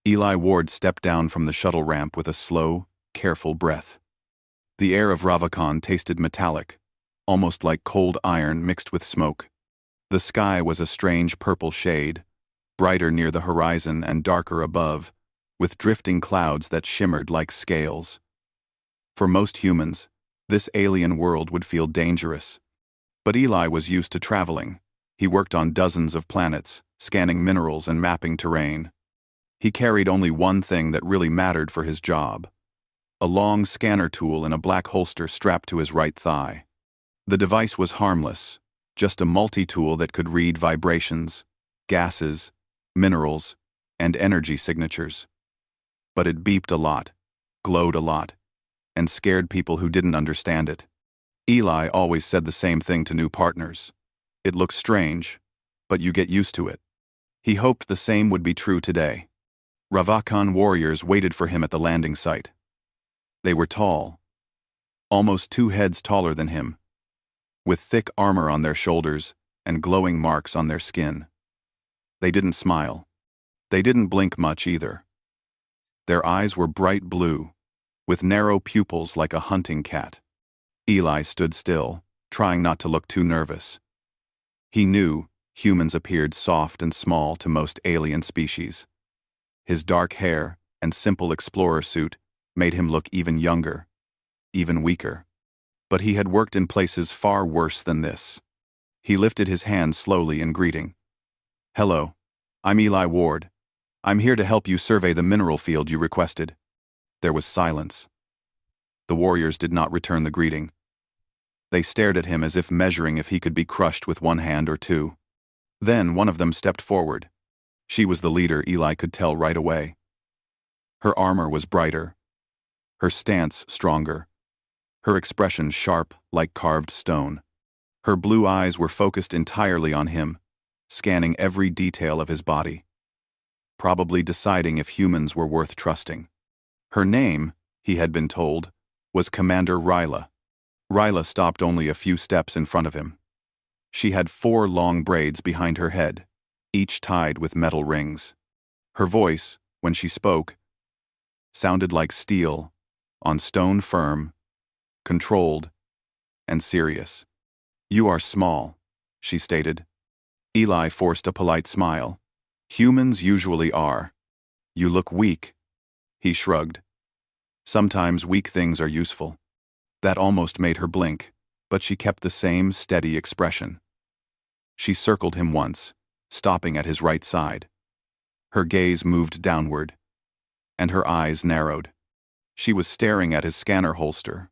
Eli Ward stepped down from the shuttle ramp with a slow, careful breath. The air of Ravakan tasted metallic, almost like cold iron mixed with smoke. The sky was a strange purple shade, brighter near the horizon and darker above, with drifting clouds that shimmered like scales. For most humans, this alien world would feel dangerous. But Eli was used to traveling. He worked on dozens of planets, scanning minerals and mapping terrain. He carried only one thing that really mattered for his job: a long scanner tool in a black holster strapped to his right thigh. The device was harmless, just a multi-tool that could read vibrations, gases, minerals, and energy signatures. But it beeped a lot, glowed a lot, and scared people who didn't understand it. Eli always said the same thing to new partners: "It looks strange, but you get used to it." He hoped the same would be true today. Ravakan warriors waited for him at the landing site. They were tall, almost 2 heads taller than him, with thick armor on their shoulders and glowing marks on their skin. They didn't smile. They didn't blink much either. Their eyes were bright blue, with narrow pupils like a hunting cat. Eli stood still, trying not to look too nervous. He knew humans appeared soft and small to most alien species. His dark hair and simple explorer suit made him look even younger, even weaker. But he had worked in places far worse than this. He lifted his hand slowly in greeting. "Hello, I'm Eli Ward. I'm here to help you survey the mineral field you requested." There was silence. The warriors did not return the greeting. They stared at him as if measuring if he could be crushed with one hand or two. Then one of them stepped forward. She was the leader, Eli could tell right away. Her armor was brighter, her stance stronger, her expression sharp like carved stone. Her blue eyes were focused entirely on him, scanning every detail of his body, probably deciding if humans were worth trusting. Her name, he had been told, was Commander Ryla. Ryla stopped only a few steps in front of him. She had 4 long braids behind her head, each tied with metal rings. Her voice, when she spoke, sounded like steel, on stone firm, controlled, and serious. "You are small," she stated. Eli forced a polite smile. "Humans usually are." "You look weak." He shrugged. "Sometimes weak things are useful." That almost made her blink, but she kept the same steady expression. She circled him once, stopping at his right side. Her gaze moved downward, and her eyes narrowed. She was staring at his scanner holster.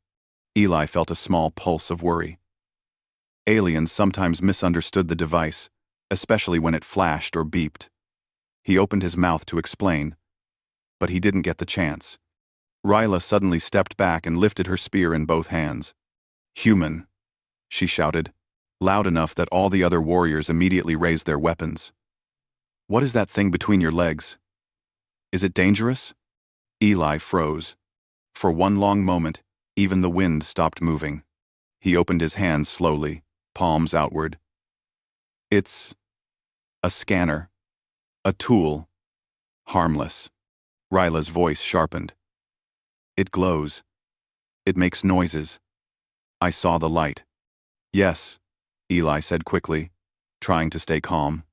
Eli felt a small pulse of worry. Aliens sometimes misunderstood the device, especially when it flashed or beeped. He opened his mouth to explain, but he didn't get the chance. Ryla suddenly stepped back and lifted her spear in both hands. "Human," she shouted, loud enough that all the other warriors immediately raised their weapons. "What is that thing between your legs? Is it dangerous?" Eli froze. For one long moment, even the wind stopped moving. He opened his hands slowly, palms outward. "It's a scanner. A tool. Harmless." Ryla's voice sharpened. "It glows. It makes noises. I saw the light." "Yes," Eli said quickly, trying to stay calm.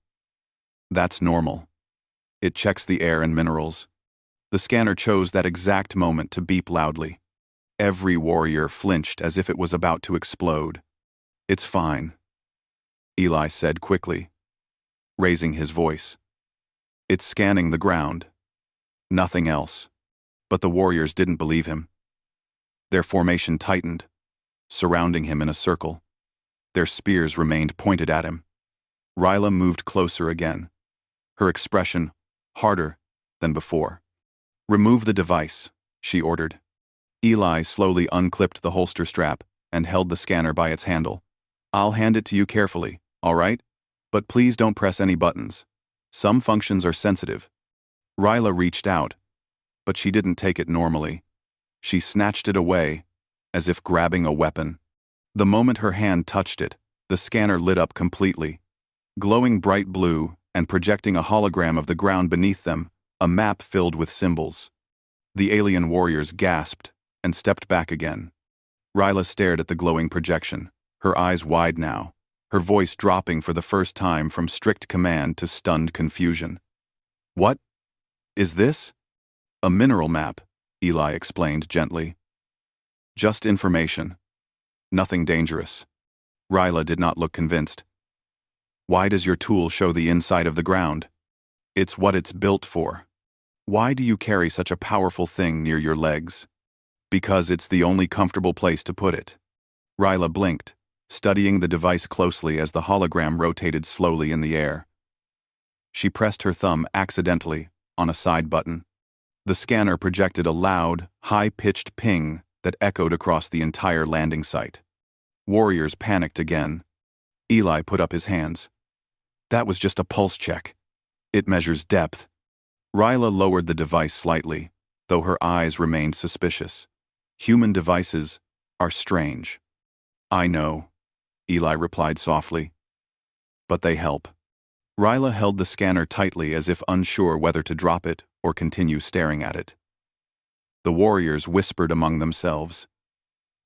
"That's normal. It checks the air and minerals." The scanner chose that exact moment to beep loudly. Every warrior flinched as if it was about to explode. "It's fine," Eli said quickly, raising his voice. "It's scanning the ground. Nothing else." But the warriors didn't believe him. Their formation tightened, surrounding him in a circle. Their spears remained pointed at him. Ryla moved closer again, her expression harder than before. "Remove the device," she ordered. Eli slowly unclipped the holster strap and held the scanner by its handle. "I'll hand it to you carefully, all right? But please don't press any buttons. Some functions are sensitive." Ryla reached out, but she didn't take it normally. She snatched it away, as if grabbing a weapon. The moment her hand touched it, the scanner lit up completely, glowing bright blue and projecting a hologram of the ground beneath them, a map filled with symbols. The alien warriors gasped and stepped back again. Ryla stared at the glowing projection, her eyes wide now, her voice dropping for the first time from strict command to stunned confusion. "What is this?" "A mineral map," Eli explained gently. "Just information. Nothing dangerous." Ryla did not look convinced. "Why does your tool show the inside of the ground?" "It's what it's built for." "Why do you carry such a powerful thing near your legs?" "Because it's the only comfortable place to put it." Ryla blinked, studying the device closely as the hologram rotated slowly in the air. She pressed her thumb accidentally on a side button. The scanner projected a loud, high-pitched ping that echoed across the entire landing site. Warriors panicked again. Eli put up his hands. "That was just a pulse check. It measures depth." Ryla lowered the device slightly, though her eyes remained suspicious. "Human devices are strange." "I know," Eli replied softly. "But they help." Ryla held the scanner tightly as if unsure whether to drop it or continue staring at it. The warriors whispered among themselves.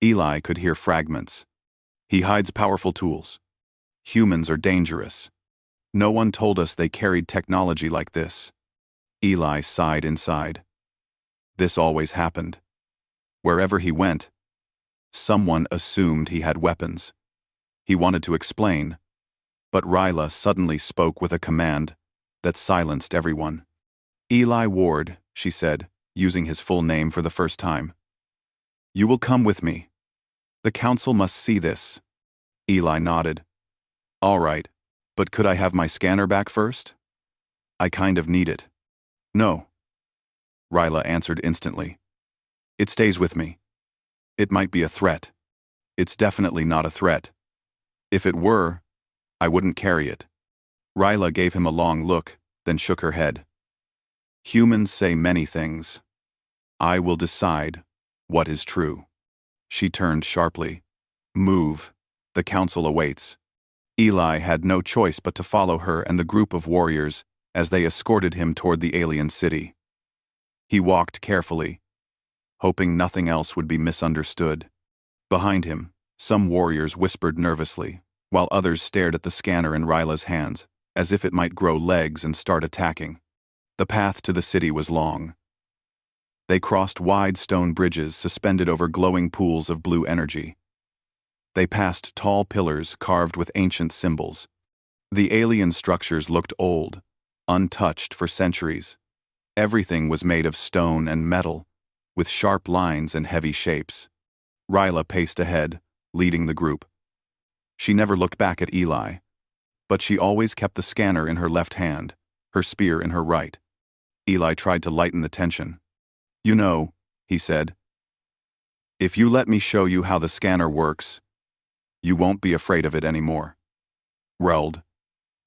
Eli could hear fragments. "He hides powerful tools. Humans are dangerous. No one told us they carried technology like this." Eli sighed inside. This always happened. Wherever he went, someone assumed he had weapons. He wanted to explain, but Ryla suddenly spoke with a command that silenced everyone. "Eli Ward," she said, using his full name for the first time. "You will come with me. The council must see this." Eli nodded. "All right, but could I have my scanner back first? I kind of need it." "No," Ryla answered instantly. "It stays with me. It might be a threat. It's definitely not a threat. If it were, I wouldn't carry it." Ryla gave him a long look, then shook her head. "Humans say many things. I will decide what is true." She turned sharply. "Move. The council awaits." Eli had no choice but to follow her and the group of warriors as they escorted him toward the alien city. He walked carefully, hoping nothing else would be misunderstood. Behind him, some warriors whispered nervously, while others stared at the scanner in Ryla's hands, as if it might grow legs and start attacking. The path to the city was long. They crossed wide stone bridges suspended over glowing pools of blue energy. They passed tall pillars carved with ancient symbols. The alien structures looked old, untouched for centuries. Everything was made of stone and metal, with sharp lines and heavy shapes. Ryla paced ahead, leading the group. She never looked back at Eli, but she always kept the scanner in her left hand, her spear in her right. Eli tried to lighten the tension. "You know," he said, "if you let me show you how the scanner works, you won't be afraid of it anymore." Reld,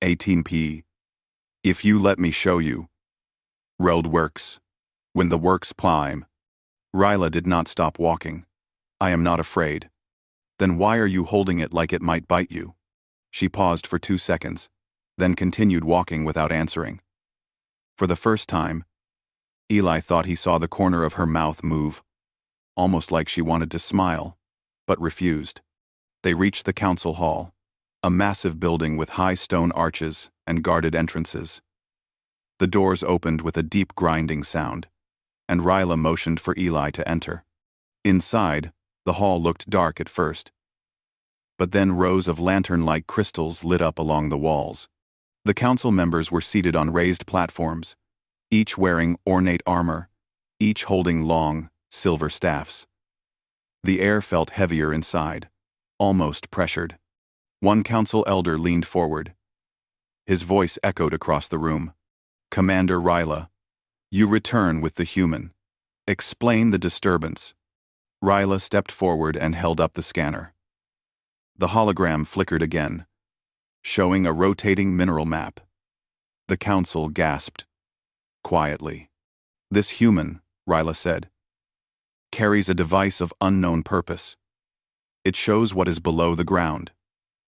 18p. "If you let me show you." Reld works. When the works climb. Ryla did not stop walking. "I am not afraid." "Then why are you holding it like it might bite you?" She paused for 2 seconds, then continued walking without answering. For the first time, Eli thought he saw the corner of her mouth move, almost like she wanted to smile, but refused. They reached the council hall, a massive building with high stone arches and guarded entrances. The doors opened with a deep grinding sound, and Ryla motioned for Eli to enter. Inside, the hall looked dark at first, but then rows of lantern-like crystals lit up along the walls. The council members were seated on raised platforms, each wearing ornate armor, each holding long, silver staffs. The air felt heavier inside, almost pressured. One council elder leaned forward. His voice echoed across the room. "Commander Ryla, you return with the human. Explain the disturbance." Ryla stepped forward and held up the scanner. The hologram flickered again, showing a rotating mineral map. The council gasped. Quietly. "This human," Ryla said, "carries a device of unknown purpose. It shows what is below the ground.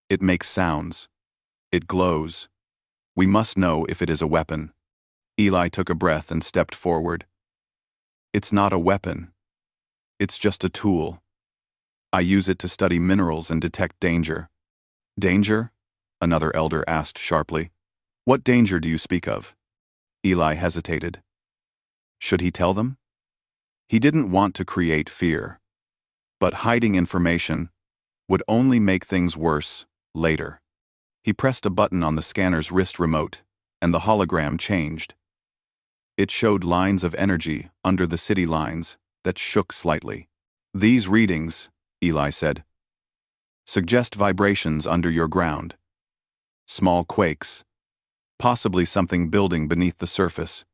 It makes sounds. It glows. We must know if it is a weapon." Eli took a breath and stepped forward. It's not a weapon. It's just a tool. I use it to study minerals and detect danger. Danger? Another elder asked sharply. What danger do you speak of? Eli hesitated. Should he tell them? He didn't want to create fear. But hiding information would only make things worse later. He pressed a button on the scanner's wrist remote, and the hologram changed. It showed lines of energy under the city lines that shook slightly. These readings, Eli said, suggest vibrations under your ground. Small quakes. Possibly something building beneath the surface.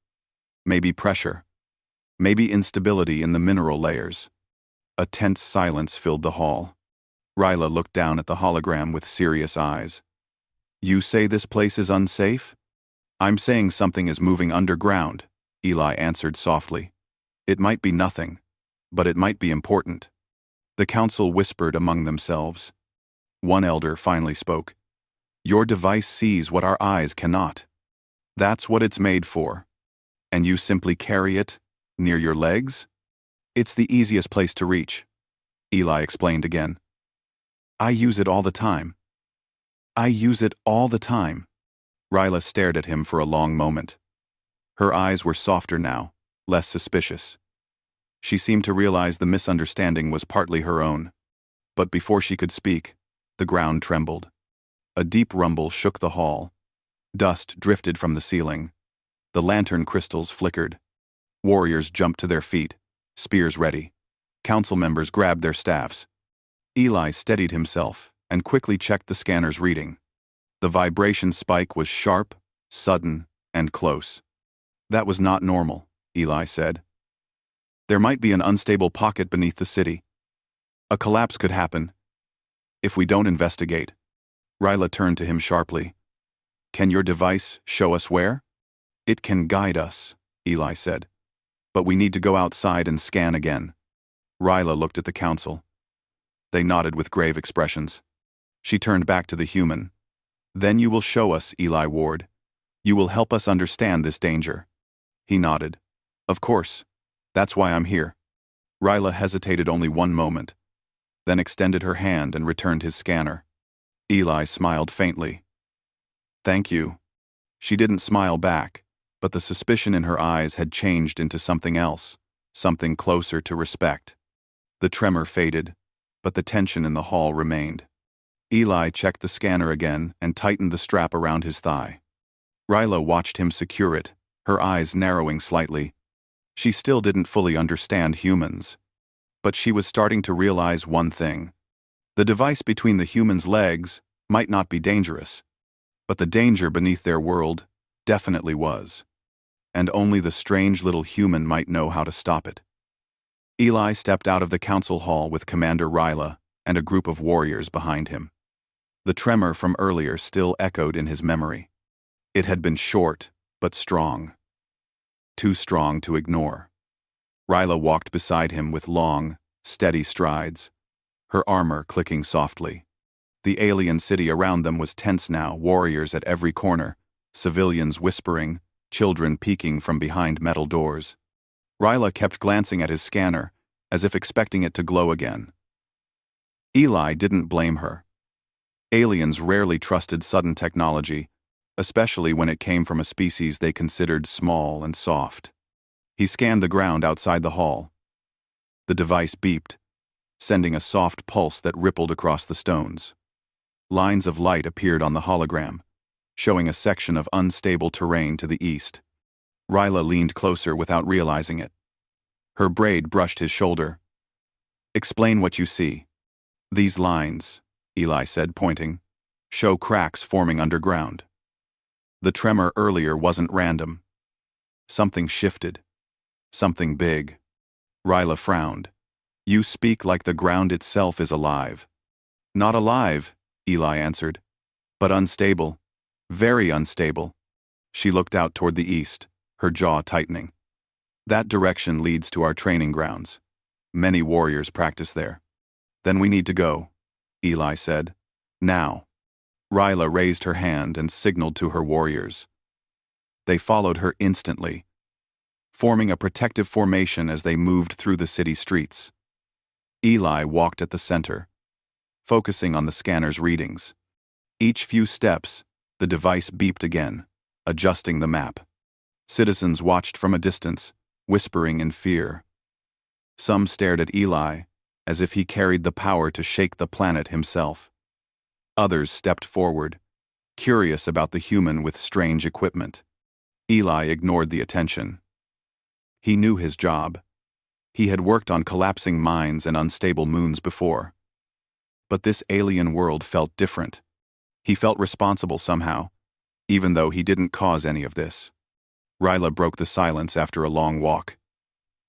Maybe pressure. Maybe instability in the mineral layers. A tense silence filled the hall. Ryla looked down at the hologram with serious eyes. You say this place is unsafe? I'm saying something is moving underground, Eli answered softly. It might be nothing, but it might be important. The council whispered among themselves. One elder finally spoke. Your device sees what our eyes cannot. That's what it's made for. And you simply carry it near your legs? It's the easiest place to reach, Eli explained again. I use it all the time. I use it all the time. Ryla stared at him for a long moment. Her eyes were softer now, less suspicious. She seemed to realize the misunderstanding was partly her own. But before she could speak, the ground trembled. A deep rumble shook the hall. Dust drifted from the ceiling. The lantern crystals flickered. Warriors jumped to their feet, spears ready. Council members grabbed their staffs. Eli steadied himself and quickly checked the scanner's reading. The vibration spike was sharp, sudden, and close. That was not normal, Eli said. There might be an unstable pocket beneath the city. A collapse could happen. If we don't investigate. Ryla turned to him sharply. Can your device show us where? It can guide us, Eli said. But we need to go outside and scan again. Ryla looked at the council. They nodded with grave expressions. She turned back to the human. Then you will show us, Eli Ward. You will help us understand this danger. He nodded. Of course. That's why I'm here. Ryla hesitated only one moment, then extended her hand and returned his scanner. Eli smiled faintly. Thank you. She didn't smile back, but the suspicion in her eyes had changed into something else, something closer to respect. The tremor faded, but the tension in the hall remained. Eli checked the scanner again and tightened the strap around his thigh. Ryla watched him secure it, her eyes narrowing slightly. She still didn't fully understand humans. But she was starting to realize one thing. The device between the human's legs might not be dangerous, but the danger beneath their world definitely was. And only the strange little human might know how to stop it. Eli stepped out of the council hall with Commander Ryla and a group of warriors behind him. The tremor from earlier still echoed in his memory. It had been short, but strong. Too strong to ignore. Ryla walked beside him with long, steady strides, her armor clicking softly. The alien city around them was tense now, warriors at every corner, civilians whispering, children peeking from behind metal doors. Ryla kept glancing at his scanner, as if expecting it to glow again. Eli didn't blame her. Aliens rarely trusted sudden technology, especially when it came from a species they considered small and soft. He scanned the ground outside the hall. The device beeped, sending a soft pulse that rippled across the stones. Lines of light appeared on the hologram, showing a section of unstable terrain to the east. Ryla leaned closer without realizing it. Her braid brushed his shoulder. Explain what you see. These lines, Eli said, pointing, show cracks forming underground. The tremor earlier wasn't random. Something shifted. Something big. Ryla frowned. You speak like the ground itself is alive. Not alive, Eli answered, but unstable. Very unstable. She looked out toward the east, her jaw tightening. That direction leads to our training grounds. Many warriors practice there. Then we need to go, Eli said. Now. Ryla raised her hand and signaled to her warriors. They followed her instantly, forming a protective formation as they moved through the city streets. Eli walked at the center, focusing on the scanner's readings. Each few steps, the device beeped again, adjusting the map. Citizens watched from a distance, whispering in fear. Some stared at Eli, as if he carried the power to shake the planet himself. Others stepped forward, curious about the human with strange equipment. Eli ignored the attention. He knew his job. He had worked on collapsing mines and unstable moons before. But this alien world felt different. He felt responsible somehow, even though he didn't cause any of this. Ryla broke the silence after a long walk.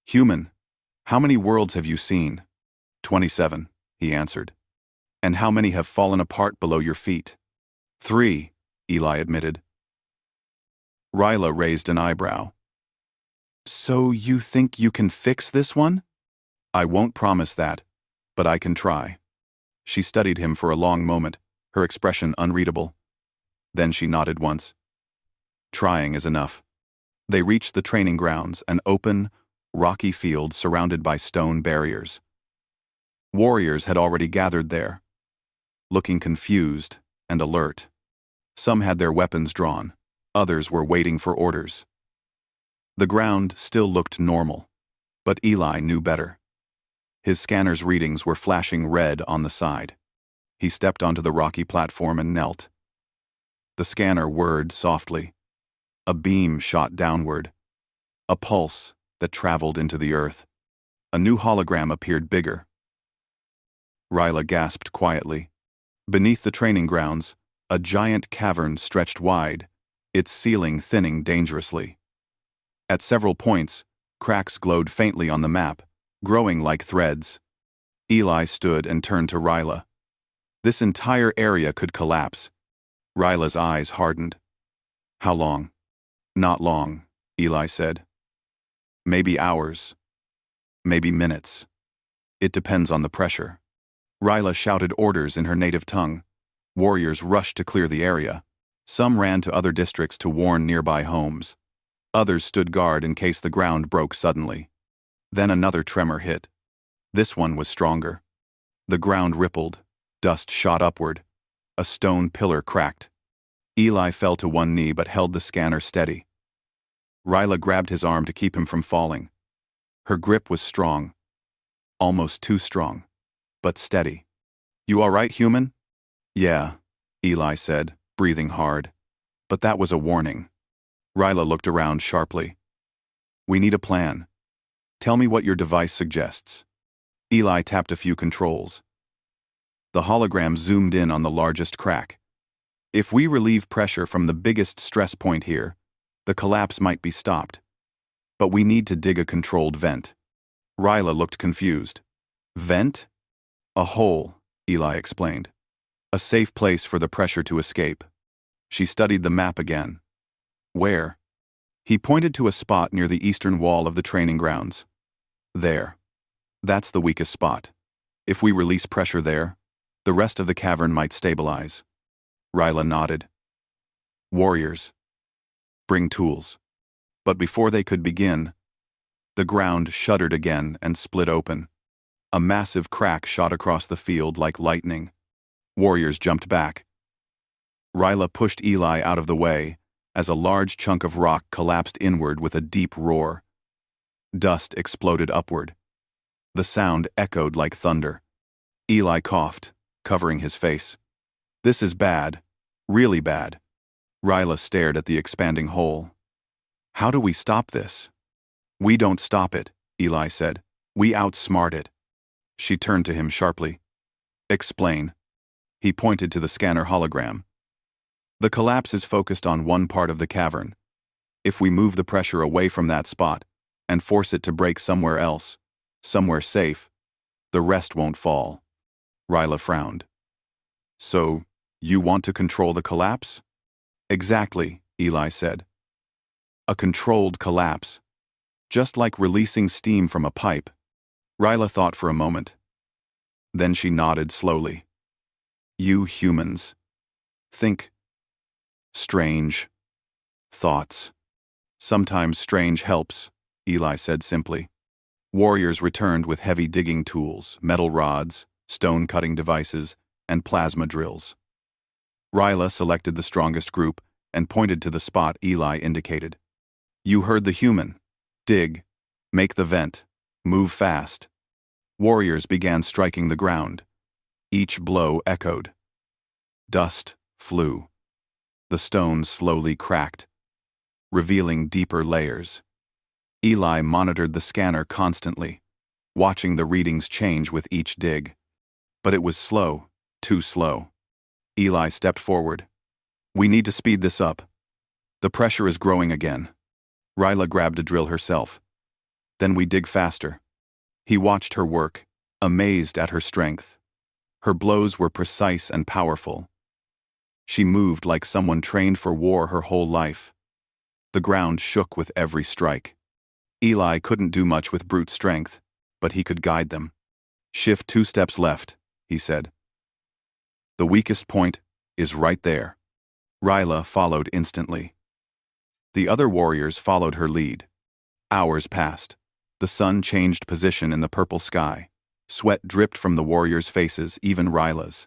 "Human, how many worlds have you seen?" 27, he answered. "And how many have fallen apart below your feet?" 3, Eli admitted. Ryla raised an eyebrow. "So you think you can fix this one?" "I won't promise that, but I can try." She studied him for a long moment, her expression unreadable. Then she nodded once. "Trying is enough." They reached the training grounds, an open, rocky field surrounded by stone barriers. Warriors had already gathered there, looking confused and alert. Some had their weapons drawn, others were waiting for orders. The ground still looked normal, but Eli knew better. His scanner's readings were flashing red on the side. He stepped onto the rocky platform and knelt. The scanner whirred softly. A beam shot downward. A pulse that traveled into the earth. A new hologram appeared bigger. Ryla gasped quietly. Beneath the training grounds, a giant cavern stretched wide, its ceiling thinning dangerously. At several points, cracks glowed faintly on the map, growing like threads. Eli stood and turned to Ryla. This entire area could collapse. Ryla's eyes hardened. "How long?" "Not long," Eli said. "Maybe hours. Maybe minutes. It depends on the pressure." Ryla shouted orders in her native tongue. Warriors rushed to clear the area. Some ran to other districts to warn nearby homes. Others stood guard in case the ground broke suddenly. Then another tremor hit. This one was stronger. The ground rippled. Dust shot upward. A stone pillar cracked. Eli fell to one knee but held the scanner steady. Ryla grabbed his arm to keep him from falling. Her grip was strong. Almost too strong. But steady. "You all right, human?" "Yeah," Eli said, breathing hard. But that was a warning. Ryla looked around sharply. "We need a plan. Tell me what your device suggests." Eli tapped a few controls. The hologram zoomed in on the largest crack. "If we relieve pressure from the biggest stress point here, the collapse might be stopped. But we need to dig a controlled vent." Ryla looked confused. "Vent?" "A hole," Eli explained. "A safe place for the pressure to escape." She studied the map again. "Where?" He pointed to a spot near the eastern wall of the training grounds. "There. That's the weakest spot. If we release pressure there, the rest of the cavern might stabilize." Ryla nodded. "Warriors. Bring tools." But before they could begin, the ground shuddered again and split open. A massive crack shot across the field like lightning. Warriors jumped back. Ryla pushed Eli out of the way as a large chunk of rock collapsed inward with a deep roar. Dust exploded upward. The sound echoed like thunder. Eli coughed, covering his face. "This is bad. Really bad." Ryla stared at the expanding hole. "How do we stop this?" "We don't stop it," Eli said. "We outsmart it." She turned to him sharply. "Explain." He pointed to the scanner hologram. "The collapse is focused on one part of the cavern. If we move the pressure away from that spot and force it to break somewhere else, somewhere safe, the rest won't fall." Ryla frowned. "So, you want to control the collapse?" "Exactly," Eli said. "A controlled collapse. Just like releasing steam from a pipe." Ryla thought for a moment. Then she nodded slowly. "You humans think strange thoughts." Sometimes strange helps, Eli said simply. Warriors returned with heavy digging tools, metal rods, stone-cutting devices, and plasma drills. Ryla selected the strongest group and pointed to the spot Eli indicated. You heard the human. Dig. Make the vent. Move fast. Warriors began striking the ground. Each blow echoed. Dust flew. The stones slowly cracked, revealing deeper layers. Eli monitored the scanner constantly, watching the readings change with each dig. But it was slow, too slow. Eli stepped forward. We need to speed this up. The pressure is growing again. Ryla grabbed a drill herself. Then we dig faster. He watched her work, amazed at her strength. Her blows were precise and powerful. She moved like someone trained for war her whole life. The ground shook with every strike. Eli couldn't do much with brute strength, but he could guide them. Shift 2 steps left, he said. The weakest point is right there. Ryla followed instantly. The other warriors followed her lead. Hours passed. The sun changed position in the purple sky. Sweat dripped from the warriors' faces, even Ryla's.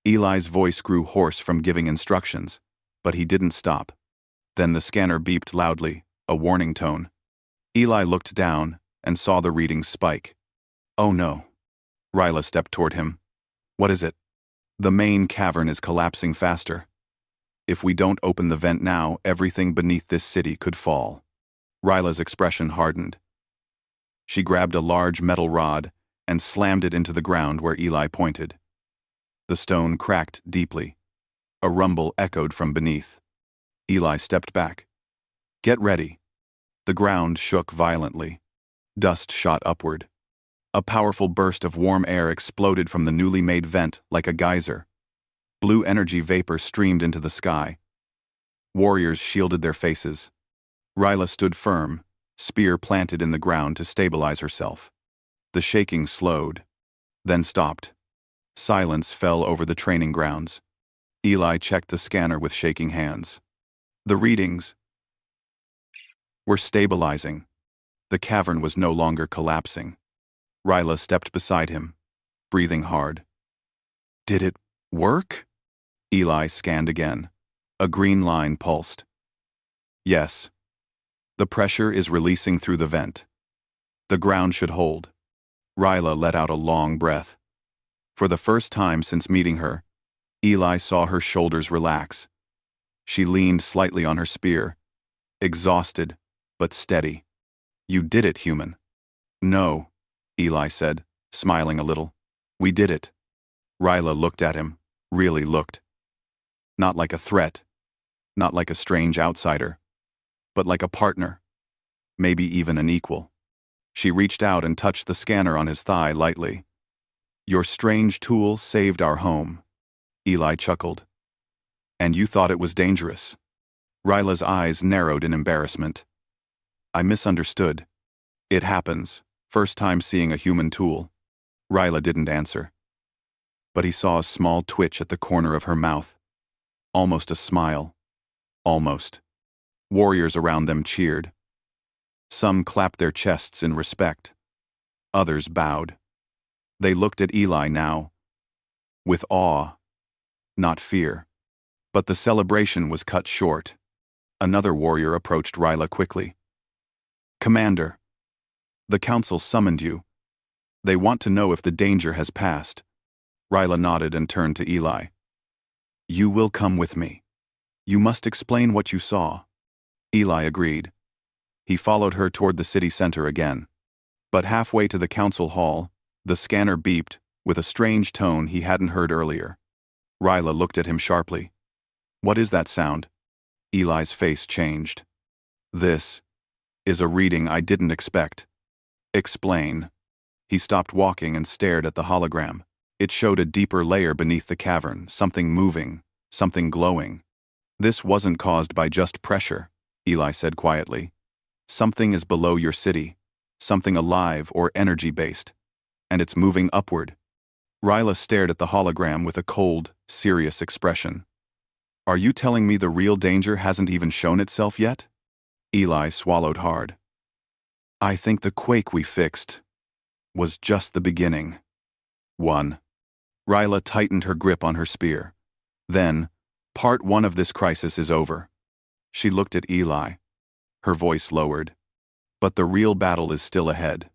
Eli's voice grew hoarse from giving instructions, but he didn't stop. Then the scanner beeped loudly, a warning tone. Eli looked down and saw the readings spike. Oh no. Ryla stepped toward him. What is it? The main cavern is collapsing faster. If we don't open the vent now, everything beneath this city could fall. Ryla's expression hardened. She grabbed a large metal rod and slammed it into the ground where Eli pointed. The stone cracked deeply. A rumble echoed from beneath. Eli stepped back. Get ready. The ground shook violently. Dust shot upward. A powerful burst of warm air exploded from the newly made vent like a geyser. Blue energy vapor streamed into the sky. Warriors shielded their faces. Ryla stood firm, spear planted in the ground to stabilize herself. The shaking slowed, then stopped. Silence fell over the training grounds. Eli checked the scanner with shaking hands. The readings were stabilizing. The cavern was no longer collapsing. Ryla stepped beside him, breathing hard. Did it work? Eli scanned again. A green line pulsed. Yes. The pressure is releasing through the vent. The ground should hold. Ryla let out a long breath. For the first time since meeting her, Eli saw her shoulders relax. She leaned slightly on her spear, exhausted but steady. You did it, human. No, Eli said, smiling a little. We did it. Ryla looked at him, really looked. Not like a threat, not like a strange outsider, but like a partner, maybe even an equal. She reached out and touched the scanner on his thigh lightly. Your strange tool saved our home. Eli chuckled. And you thought it was dangerous. Ryla's eyes narrowed in embarrassment. I misunderstood. It happens. First time seeing a human tool. Ryla didn't answer. But he saw a small twitch at the corner of her mouth. Almost a smile. Almost. Warriors around them cheered. Some clapped their chests in respect. Others bowed. They looked at Eli now, with awe, not fear. But the celebration was cut short. Another warrior approached Ryla quickly. Commander, the council summoned you. They want to know if the danger has passed. Ryla nodded and turned to Eli. You will come with me. You must explain what you saw. Eli agreed. He followed her toward the city center again. But halfway to the council hall, the scanner beeped with a strange tone he hadn't heard earlier. Ryla looked at him sharply. What is that sound? Eli's face changed. This is a reading I didn't expect. Explain. He stopped walking and stared at the hologram. It showed a deeper layer beneath the cavern, something moving, something glowing. This wasn't caused by just pressure, Eli said quietly. Something is below your city, something alive or energy-based, and it's moving upward. Ryla stared at the hologram with a cold, serious expression. Are you telling me the real danger hasn't even shown itself yet? Eli swallowed hard. I think the quake we fixed was just the beginning. 1. Ryla tightened her grip on her spear. Then, part 1 of this crisis is over. She looked at Eli. Her voice lowered. But the real battle is still ahead.